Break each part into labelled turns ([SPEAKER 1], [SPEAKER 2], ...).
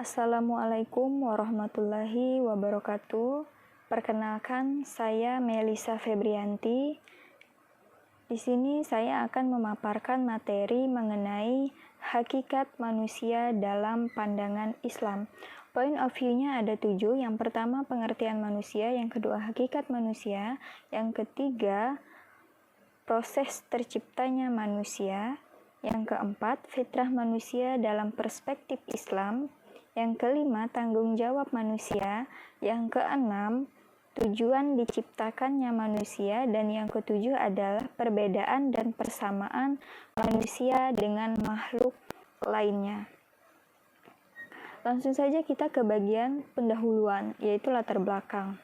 [SPEAKER 1] Assalamualaikum warahmatullahi wabarakatuh. Perkenalkan, saya Melisa Febrianti. Di sini saya akan memaparkan materi mengenai hakikat manusia dalam pandangan Islam. Point of view-nya ada 7. Yang pertama, pengertian manusia. Yang kedua, hakikat manusia. Yang ketiga, proses terciptanya manusia. Yang keempat, fitrah manusia dalam perspektif Islam. Yang kelima, tanggung jawab manusia. Yang keenam, tujuan diciptakannya manusia. Dan yang ketujuh adalah perbedaan dan persamaan manusia dengan makhluk lainnya. Langsung saja kita ke bagian pendahuluan, yaitu latar belakang.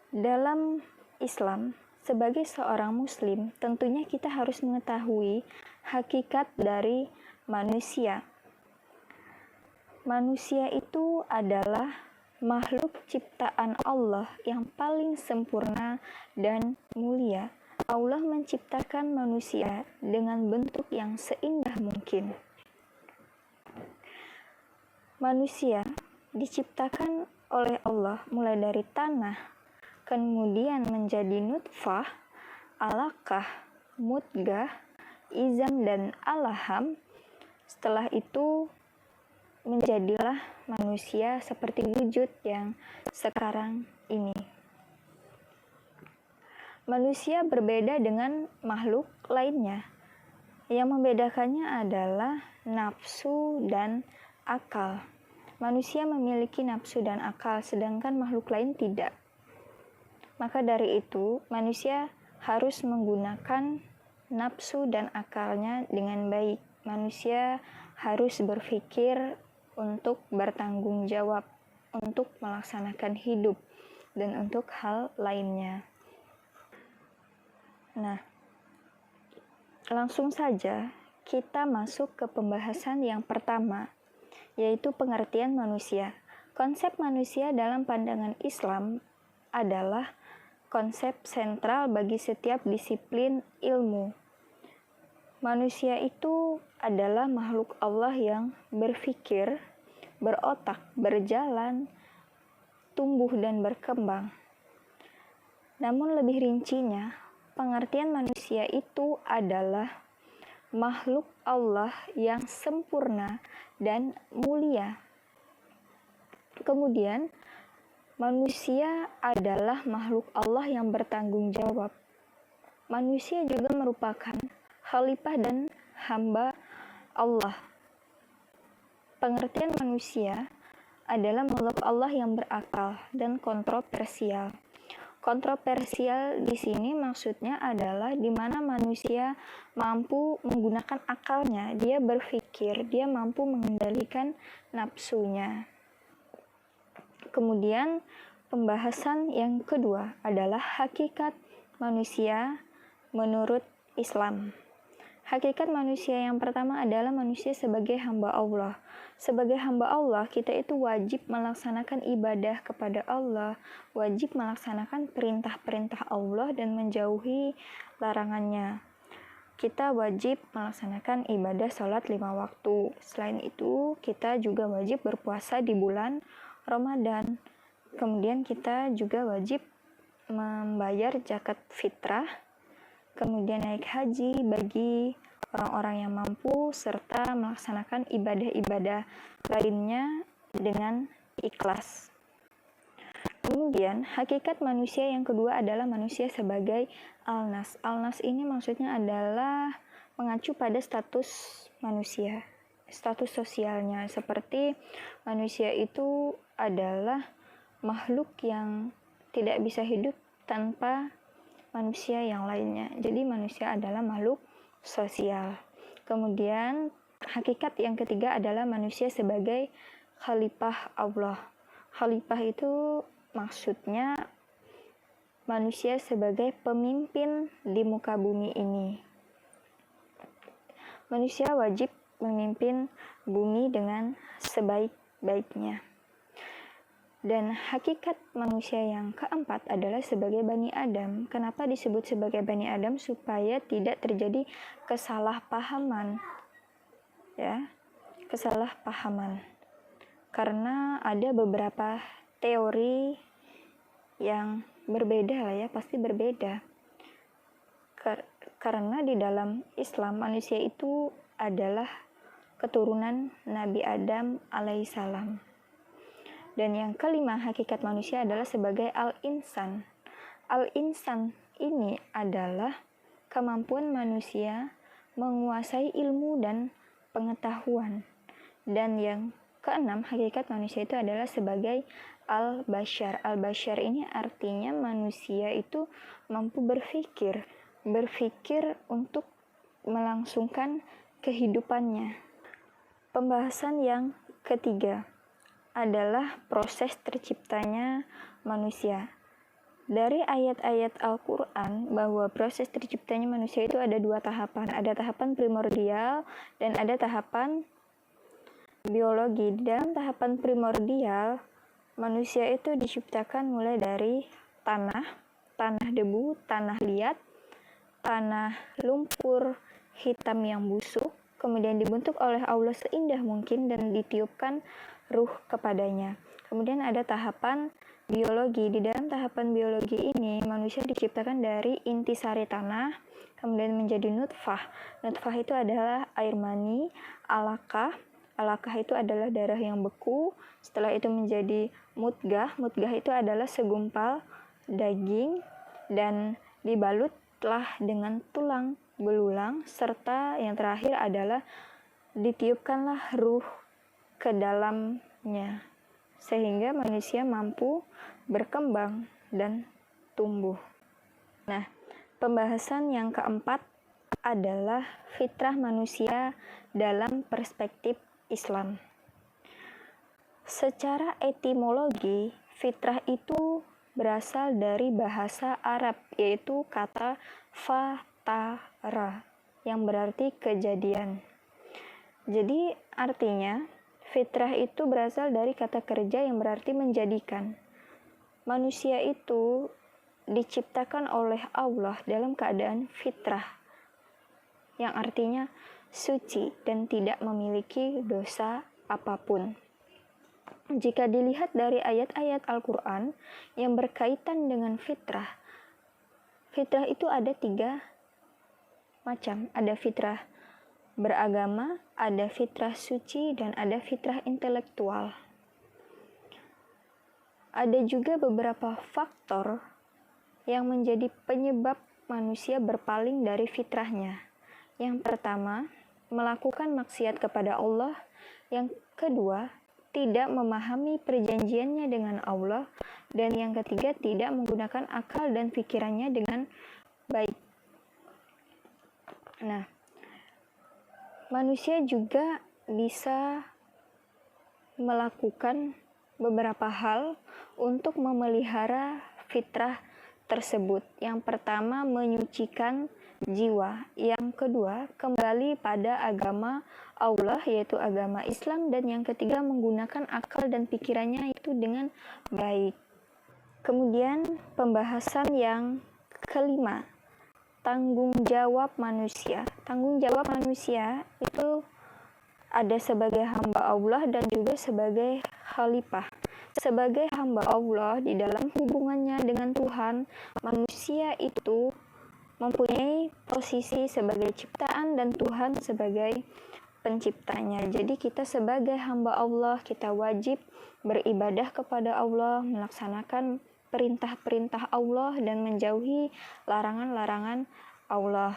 [SPEAKER 1] Dalam Islam, sebagai seorang muslim, tentunya kita harus mengetahui hakikat dari manusia. Manusia itu adalah makhluk ciptaan Allah yang paling sempurna dan mulia. Allah menciptakan manusia dengan bentuk yang seindah mungkin. Manusia diciptakan oleh Allah mulai dari tanah, kemudian menjadi nutfah, alaqah, mudghah, izam, dan alham. Setelah itu menjadilah manusia seperti wujud yang sekarang ini. Manusia berbeda dengan makhluk lainnya. Yang membedakannya adalah nafsu dan akal. Manusia memiliki nafsu dan akal, sedangkan makhluk lain tidak. Maka dari itu, manusia harus menggunakan nafsu dan akalnya dengan baik. Manusia harus berpikir untuk bertanggung jawab, untuk melaksanakan hidup, dan untuk hal lainnya. Nah, langsung saja kita masuk ke pembahasan yang pertama, yaitu pengertian manusia. Konsep manusia dalam pandangan Islam adalah konsep sentral bagi setiap disiplin ilmu. Manusia itu adalah makhluk Allah yang berpikir, berotak, berjalan, tumbuh dan berkembang. Namun lebih rincinya, pengertian manusia itu adalah makhluk Allah yang sempurna dan mulia. Kemudian, manusia adalah makhluk Allah yang bertanggung jawab. Manusia juga merupakan khalifah dan hamba Allah. Pengertian manusia adalah makhluk Allah yang berakal dan kontroversial. Kontroversial di sini maksudnya adalah di mana manusia mampu menggunakan akalnya, dia berpikir, dia mampu mengendalikan nafsunya. Kemudian pembahasan yang kedua adalah hakikat manusia menurut Islam. Hakikat manusia yang pertama adalah manusia sebagai hamba Allah. Sebagai hamba Allah, kita itu wajib melaksanakan ibadah kepada Allah, wajib melaksanakan perintah-perintah Allah dan menjauhi larangannya. Kita wajib melaksanakan ibadah sholat 5 waktu. Selain itu, kita juga wajib berpuasa di bulan Ramadan. Kemudian kita juga wajib membayar zakat fitrah, kemudian naik haji bagi orang-orang yang mampu, serta melaksanakan ibadah-ibadah lainnya dengan ikhlas. Kemudian, hakikat manusia yang kedua adalah manusia sebagai al-nas. Al-nas ini maksudnya adalah mengacu pada status manusia, status sosialnya, seperti manusia itu adalah makhluk yang tidak bisa hidup tanpa manusia yang lainnya. Jadi manusia adalah makhluk sosial. Kemudian hakikat yang ketiga adalah manusia sebagai khalifah Allah. Khalifah itu maksudnya manusia sebagai pemimpin di muka bumi ini. Manusia wajib memimpin bumi dengan sebaik-baiknya. Dan hakikat manusia yang keempat adalah sebagai Bani Adam. Kenapa disebut sebagai Bani Adam? Supaya tidak terjadi kesalahpahaman. Ya, kesalahpahaman. karena ada beberapa teori yang berbeda lah ya, pasti berbeda. Karena di dalam Islam manusia itu adalah keturunan Nabi Adam alaihissalam. Dan yang kelima, hakikat manusia adalah sebagai al-insan. Al-insan ini adalah kemampuan manusia menguasai ilmu dan pengetahuan. Dan yang keenam, hakikat manusia itu adalah sebagai al-bashar. Al-bashar ini artinya manusia itu mampu berpikir untuk melangsungkan kehidupannya. Pembahasan yang ketiga adalah proses terciptanya manusia. Dari ayat-ayat Al-Quran bahwa proses terciptanya manusia itu ada dua tahapan. Ada tahapan primordial dan ada tahapan biologi. Dalam tahapan primordial, manusia itu diciptakan mulai dari tanah debu, tanah liat, tanah lumpur hitam yang busuk, kemudian dibentuk oleh Allah seindah mungkin dan ditiupkan ruh kepadanya. Kemudian ada tahapan biologi. Di dalam tahapan biologi ini manusia diciptakan dari intisari tanah, kemudian menjadi nutfah. Nutfah itu adalah air mani, alaqah. Alaqah itu adalah darah yang beku. Setelah itu menjadi mudghah. Mudghah itu adalah segumpal daging dan dibalutlah dengan tulang belulang, serta yang terakhir adalah ditiupkanlah ruh ke dalamnya, sehingga manusia mampu berkembang dan tumbuh. Nah, pembahasan yang keempat adalah fitrah manusia dalam perspektif Islam. Secara etimologi, fitrah itu berasal dari bahasa Arab, yaitu kata fatara, yang berarti kejadian. Jadi artinya fitrah itu berasal dari kata kerja yang berarti menjadikan. Manusia itu diciptakan oleh Allah dalam keadaan fitrah, yang artinya suci dan tidak memiliki dosa apapun. Jika dilihat dari ayat-ayat Al-Quran yang berkaitan dengan fitrah, fitrah itu ada 3 macam. Ada fitrah beragama, ada fitrah suci, dan ada fitrah intelektual. Ada juga beberapa faktor yang menjadi penyebab manusia berpaling dari fitrahnya. Yang pertama, melakukan maksiat kepada Allah. Yang kedua, tidak memahami perjanjiannya dengan Allah. Dan yang ketiga, tidak menggunakan akal dan pikirannya dengan baik. Nah, manusia juga bisa melakukan beberapa hal untuk memelihara fitrah tersebut. Yang pertama, menyucikan jiwa. Yang kedua, kembali pada agama Allah, yaitu agama Islam. Dan yang ketiga, menggunakan akal dan pikirannya itu dengan baik. Kemudian pembahasan yang kelima, tanggung jawab manusia. Tanggung jawab manusia itu ada sebagai hamba Allah dan juga sebagai khalifah. Sebagai hamba Allah di dalam hubungannya dengan Tuhan, manusia itu mempunyai posisi sebagai ciptaan dan Tuhan sebagai penciptanya. Jadi kita sebagai hamba Allah, kita wajib beribadah kepada Allah, melaksanakan perintah-perintah Allah dan menjauhi larangan-larangan Allah.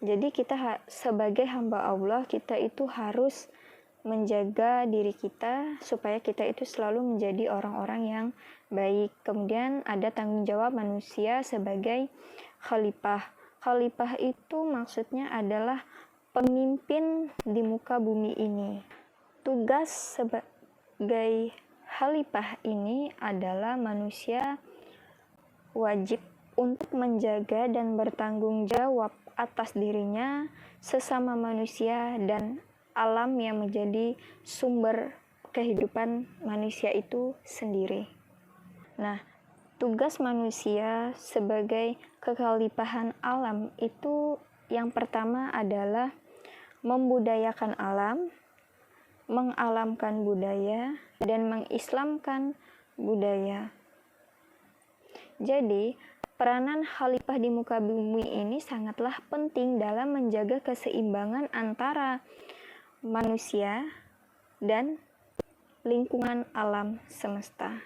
[SPEAKER 1] Jadi kita sebagai hamba Allah, kita itu harus menjaga diri kita supaya kita itu selalu menjadi orang-orang yang baik. Kemudian ada tanggung jawab manusia sebagai khalifah. Khalifah itu maksudnya adalah pemimpin di muka bumi ini. Tugas sebagai khalifah ini adalah manusia wajib untuk menjaga dan bertanggung jawab atas dirinya, sesama manusia, dan alam yang menjadi sumber kehidupan manusia itu sendiri. Nah, tugas manusia sebagai kekhalifahan alam itu yang pertama adalah membudayakan alam, mengalamkan budaya dan mengislamkan budaya. Jadi, peranan khalifah di muka bumi ini sangatlah penting dalam menjaga keseimbangan antara manusia dan lingkungan alam semesta.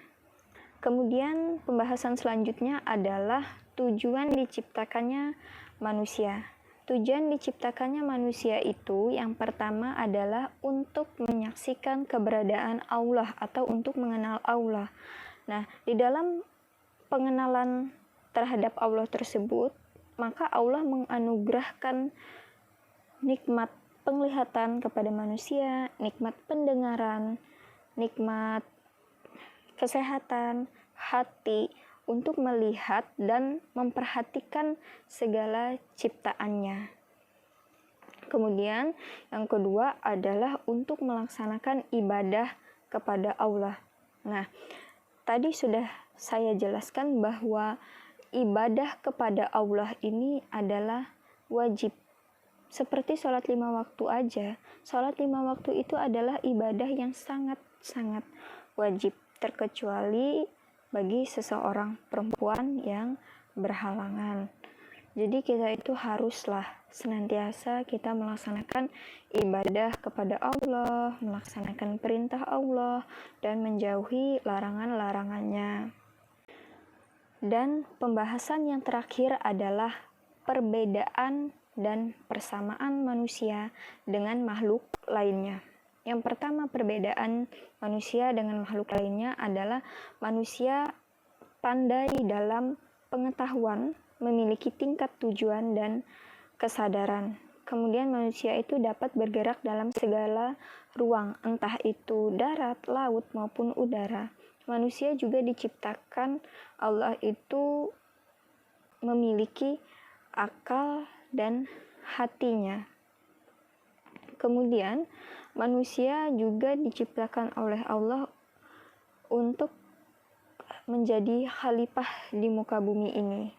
[SPEAKER 1] Kemudian pembahasan selanjutnya adalah tujuan diciptakannya manusia. Tujuan diciptakannya manusia itu yang pertama adalah untuk menyaksikan keberadaan Allah atau untuk mengenal Allah. Nah, di dalam pengenalan terhadap Allah tersebut, maka Allah menganugerahkan nikmat penglihatan kepada manusia, nikmat pendengaran, nikmat kesehatan, hati, untuk melihat dan memperhatikan segala ciptaannya. Kemudian yang kedua adalah untuk melaksanakan ibadah kepada Allah. Nah, tadi sudah saya jelaskan bahwa ibadah kepada Allah ini adalah wajib. Seperti sholat 5 waktu aja. Sholat 5 waktu itu adalah ibadah yang sangat-sangat wajib, terkecuali bagi seseorang perempuan yang berhalangan. Jadi kita itu haruslah senantiasa kita melaksanakan ibadah kepada Allah, melaksanakan perintah Allah, dan menjauhi larangan-larangannya. Dan pembahasan yang terakhir adalah perbedaan dan persamaan manusia dengan makhluk lainnya. Yang pertama, perbedaan manusia dengan makhluk lainnya adalah manusia pandai dalam pengetahuan, memiliki tingkat tujuan dan kesadaran. Kemudian manusia itu dapat bergerak dalam segala ruang, entah itu darat, laut, maupun udara. Manusia juga diciptakan, Allah itu memiliki akal dan hatinya. Kemudian manusia juga diciptakan oleh Allah untuk menjadi khalifah di muka bumi ini.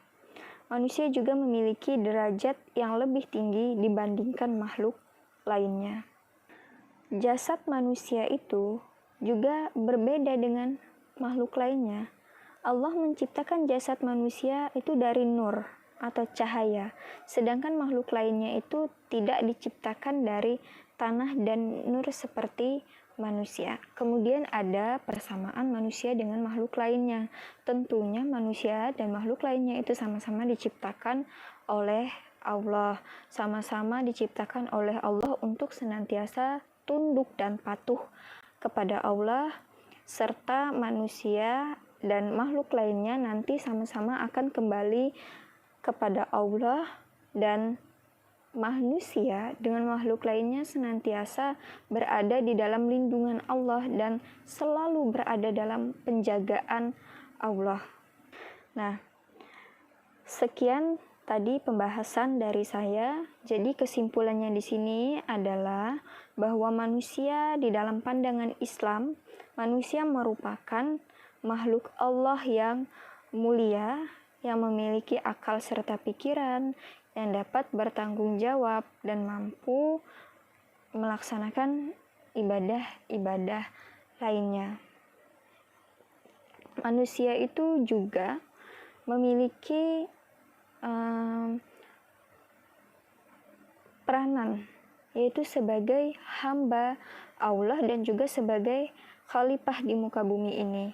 [SPEAKER 1] Manusia juga memiliki derajat yang lebih tinggi dibandingkan makhluk lainnya. Jasad manusia itu juga berbeda dengan makhluk lainnya. Allah menciptakan jasad manusia itu dari nur atau cahaya, sedangkan makhluk lainnya itu tidak diciptakan dari tanah dan nur seperti manusia. Kemudian ada persamaan manusia dengan makhluk lainnya. Tentunya manusia dan makhluk lainnya itu sama-sama diciptakan oleh Allah, sama-sama diciptakan oleh Allah untuk senantiasa tunduk dan patuh kepada Allah, serta manusia dan makhluk lainnya nanti sama-sama akan kembali kepada Allah, dan manusia dengan makhluk lainnya senantiasa berada di dalam lindungan Allah dan selalu berada dalam penjagaan Allah. Nah, sekian tadi pembahasan dari saya. Jadi kesimpulannya di sini adalah bahwa manusia di dalam pandangan Islam, manusia merupakan makhluk Allah yang mulia, yang memiliki akal serta pikiran, yang dapat bertanggung jawab dan mampu melaksanakan ibadah-ibadah lainnya. Manusia itu juga memiliki peranan, yaitu sebagai hamba Allah dan juga sebagai khalifah di muka bumi ini.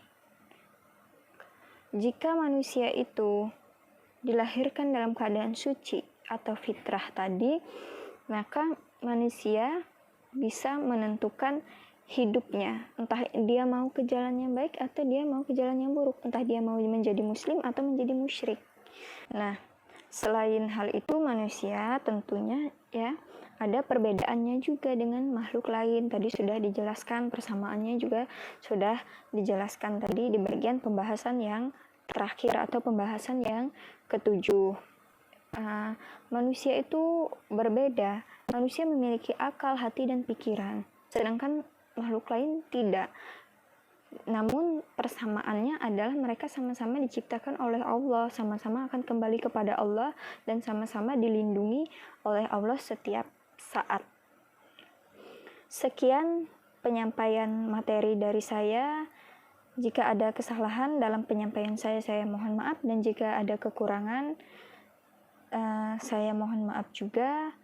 [SPEAKER 1] Jika manusia itu dilahirkan dalam keadaan suci atau fitrah tadi, maka manusia bisa menentukan hidupnya, entah dia mau ke jalan yang baik atau dia mau ke jalan yang buruk, entah dia mau menjadi muslim atau menjadi musyrik. Nah, selain hal itu manusia tentunya ya ada perbedaannya juga dengan makhluk lain. Tadi sudah dijelaskan, persamaannya juga sudah dijelaskan tadi di bagian pembahasan yang terakhir atau pembahasan yang ketujuh. Manusia itu berbeda. Manusia memiliki akal, hati, dan pikiran, sedangkan makhluk lain tidak. Namun persamaannya adalah mereka sama-sama diciptakan oleh Allah, sama-sama akan kembali kepada Allah, dan sama-sama dilindungi oleh Allah setiap saat. Sekian penyampaian materi dari saya. Jika ada kesalahan dalam penyampaian saya mohon maaf, dan jika ada kekurangan, saya mohon maaf juga.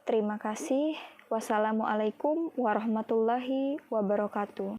[SPEAKER 1] Terima kasih. Wassalamualaikum warahmatullahi wabarakatuh.